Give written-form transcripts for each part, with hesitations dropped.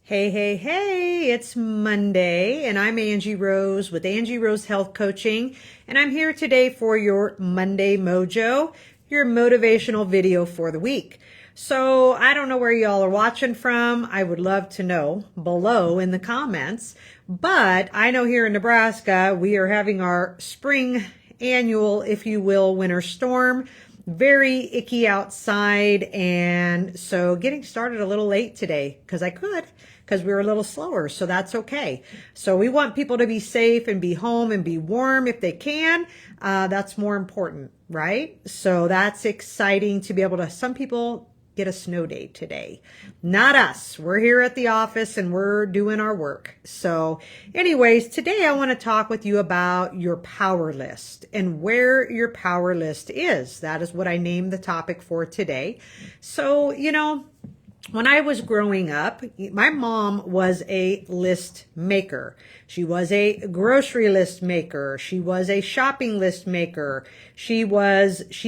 Hey, hey, hey, it's Monday, and I'm Angie Rose with Angie Rose Health Coaching, and I'm here today for your Monday Mojo, your motivational video for the week. So I don't know where y'all are watching from. I would love to know below in the comments, but I know here in Nebraska, we are having our spring annual, if you will, winter storm. Very icky outside, and so getting started a little late today because we were a little slower, so that's okay. So we want people to be safe and be home and be warm if they can. That's more important, right? So that's exciting to be able to, some people get a snow day today. Not us. We're here at the office and we're doing our work. So anyways, today I want to talk with you about your power list and where your power list is. That is what I named the topic for today. So, when I was growing up, my mom was a list maker. She was a grocery list maker. She was a shopping list maker. She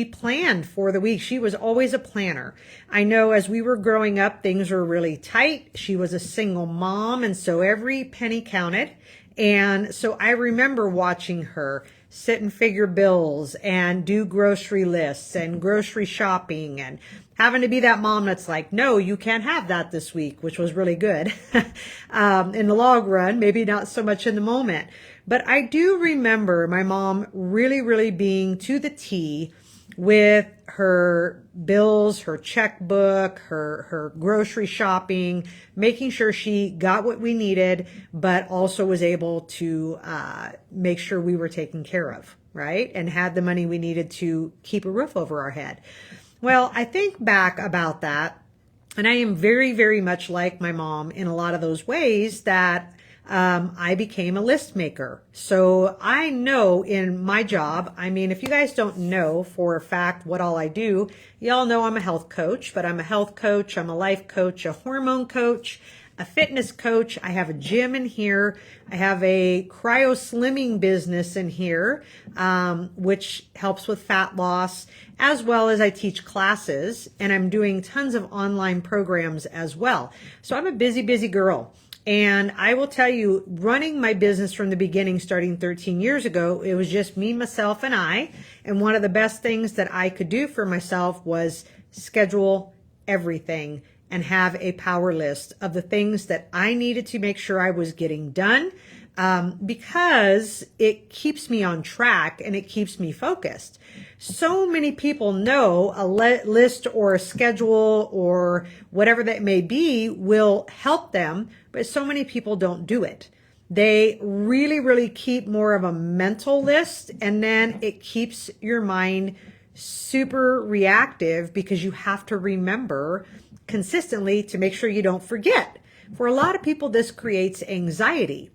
planned for the week. She was always a planner. I know as we were growing up, things were really tight. She was a single mom, and so every penny counted. And so I remember watching her sit and figure bills and do grocery lists and grocery shopping and having to be that mom that's like, no, you can't have that this week, which was really good in the long run, maybe not so much in the moment. But I do remember my mom really, really being to the T with her bills, her checkbook, her grocery shopping, making sure she got what we needed, but also was able to make sure we were taken care of, right? And had the money we needed to keep a roof over our head. Well, I think back about that, and I am very, very much like my mom in a lot of those ways that I became a list maker. So I know in my job, if you guys don't know for a fact what all I do, y'all know I'm a health coach, but I'm a health coach, I'm a life coach, a hormone coach, a fitness coach. I have a gym in here. I have a cryo slimming business in here, which helps with fat loss, as well as I teach classes, and I'm doing tons of online programs as well. So I'm a busy, busy girl. And I will tell you, running my business from the beginning, starting 13 years ago, it was just me, myself, and I. And one of the best things that I could do for myself was schedule everything and have a power list of the things that I needed to make sure I was getting done, because it keeps me on track and it keeps me focused. So many people know a list or a schedule or whatever that may be will help them, but so many people don't do it. They really, really keep more of a mental list, and then it keeps your mind super reactive because you have to remember consistently to make sure you don't forget. For a lot of people, this creates anxiety.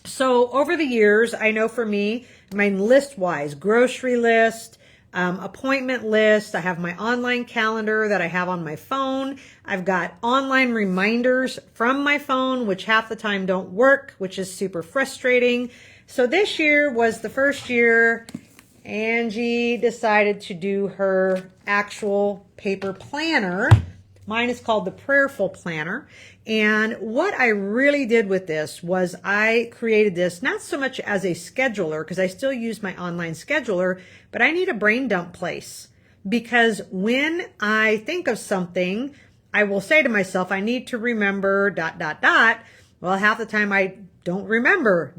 So over the years, I know for me, list-wise, grocery list, appointment list, I have my online calendar that I have on my phone. I've got online reminders from my phone, which half the time don't work, which is super frustrating. So this year was the first year Angie decided to do her actual paper planner. Mine is called the Prayerful Planner. And what I really did with this was I created this not so much as a scheduler, because I still use my online scheduler, but I need a brain dump place. Because when I think of something, I will say to myself, I need to remember ... Well, half the time I don't remember ...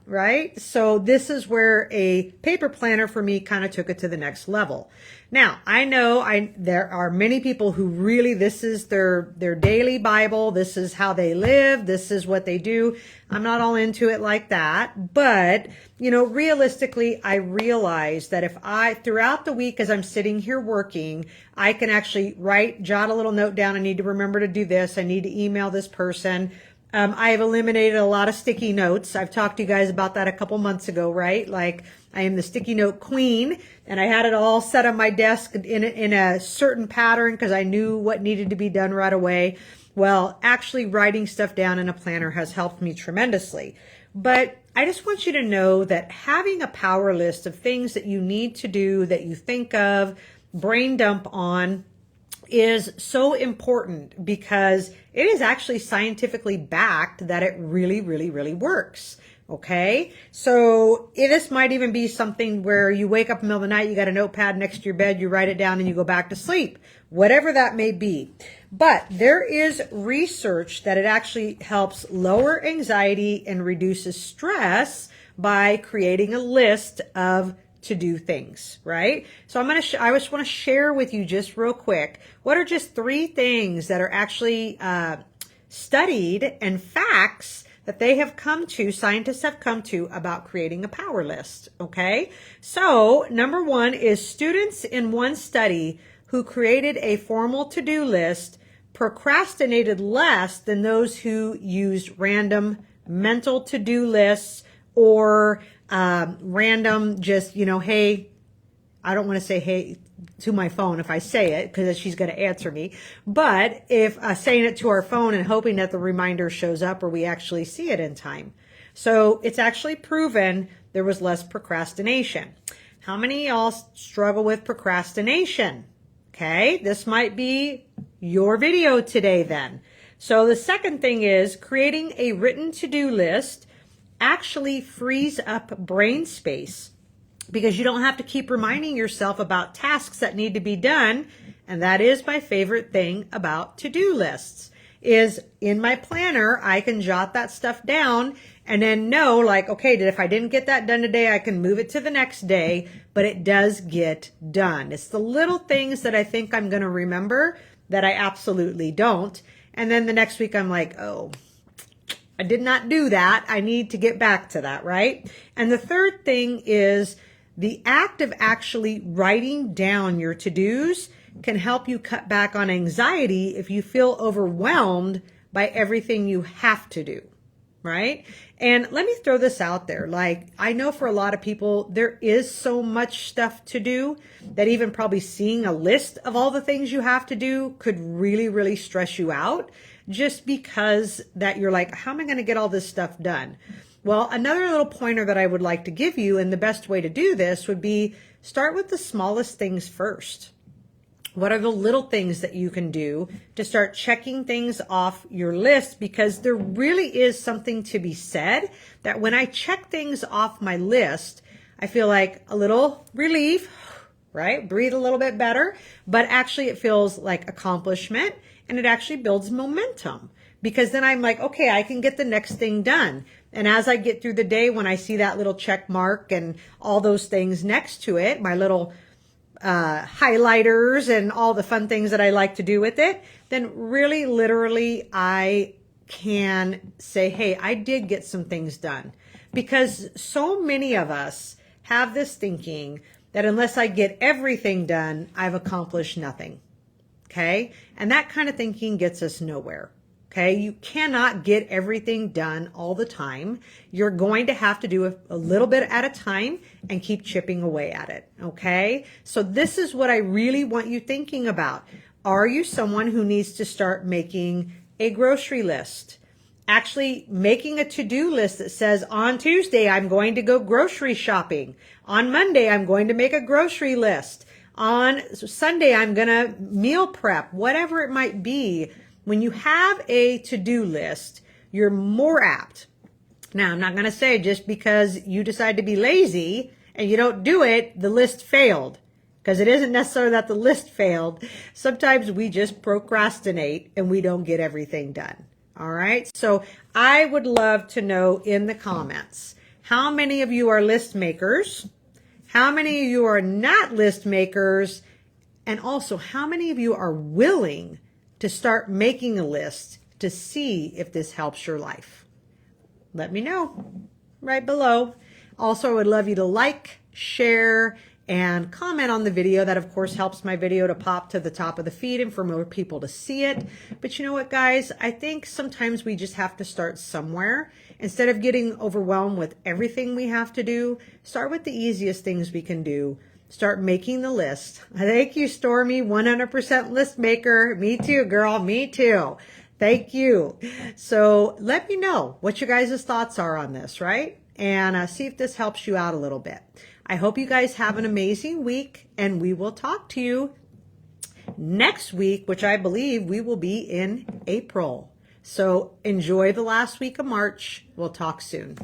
right? So this is where a paper planner for me kind of took it to the next level. Now, I know there are many people who really, this is their daily Bible. This is how they live. This is what they do. I'm not all into it like that. But, realistically, I realize that if throughout the week as I'm sitting here working, I can actually jot a little note down. I need to remember to do this. I need to email this person. I have eliminated a lot of sticky notes. I've talked to you guys about that a couple months ago, right? Like I am the sticky note queen, and I had it all set on my desk in a certain pattern because I knew what needed to be done right away. Well, actually writing stuff down in a planner has helped me tremendously. But I just want you to know that having a power list of things that you need to do, that you think of, brain dump on, is so important because It is actually scientifically backed that it really, really, really works. Okay, so this might even be something where you wake up in the middle of the night, you got a notepad next to your bed, you write it down and you go back to sleep, whatever that may be. But there is research that it actually helps lower anxiety and reduces stress by creating a list of to-do things, right? So I just want to share with you just real quick, what are just 3 things that are actually studied and facts that they have come to, scientists have come to about creating a power list, okay? So number 1 is students in one study who created a formal to-do list procrastinated less than those who used random mental to-do lists or random just, hey, I don't want to say hey to my phone if I say it because she's going to answer me. But if saying it to our phone and hoping that the reminder shows up or we actually see it in time. So it's actually proven there was less procrastination. How many of y'all struggle with procrastination? Okay, this might be your video today then. So the second thing is creating a written to-do list actually frees up brain space because you don't have to keep reminding yourself about tasks that need to be done. And that is my favorite thing about to-do lists is in my planner, I can jot that stuff down and then know like, okay, if I didn't get that done today, I can move it to the next day, but it does get done. It's the little things that I think I'm going to remember that I absolutely don't. And then the next week I'm like, oh, I did not do that. I need to get back to that, right? And the third thing is the act of actually writing down your to-dos can help you cut back on anxiety if you feel overwhelmed by everything you have to do, right? And let me throw this out there. Like, I know for a lot of people, there is so much stuff to do that even probably seeing a list of all the things you have to do could really, really stress you out just because that you're like, how am I going to get all this stuff done? Well, another little pointer that I would like to give you, and the best way to do this would be start with the smallest things first. What are the little things that you can do to start checking things off your list? Because there really is something to be said that when I check things off my list, I feel like a little relief, right? Breathe a little bit better, but actually it feels like accomplishment and it actually builds momentum because then I'm like, okay, I can get the next thing done. And as I get through the day, when I see that little check mark and all those things next to it, my little highlighters and all the fun things that I like to do with it, then really literally I can say, hey, I did get some things done. Because so many of us have this thinking that unless I get everything done, I've accomplished nothing. Okay? And that kind of thinking gets us nowhere. Okay, you cannot get everything done all the time. You're going to have to do a little bit at a time and keep chipping away at it. Okay, so this is what I really want you thinking about. Are you someone who needs to start making a grocery list? Actually making a to-do list that says on Tuesday, I'm going to go grocery shopping. On Monday, I'm going to make a grocery list. On Sunday, I'm going to meal prep, whatever it might be. When you have a to-do list, you're more apt. Now, I'm not going to say just because you decide to be lazy and you don't do it, the list failed. Because it isn't necessarily that the list failed. Sometimes we just procrastinate and we don't get everything done. All right. So I would love to know in the comments, how many of you are list makers? How many of you are not list makers? And also, how many of you are willing to start making a list to see if this helps your life? Let me know right below. Also, I would love you to like, share, and comment on the video. That, of course, helps my video to pop to the top of the feed and for more people to see it. But you know what, guys? I think sometimes we just have to start somewhere. Instead of getting overwhelmed with everything we have to do, start with the easiest things we can do. Start making the list. Thank you, Stormy, 100% list maker. Me too, girl. Me too. Thank you. So let me know what you guys' thoughts are on this, right? And see if this helps you out a little bit. I hope you guys have an amazing week, and we will talk to you next week, which I believe we will be in April. So enjoy the last week of March. We'll talk soon.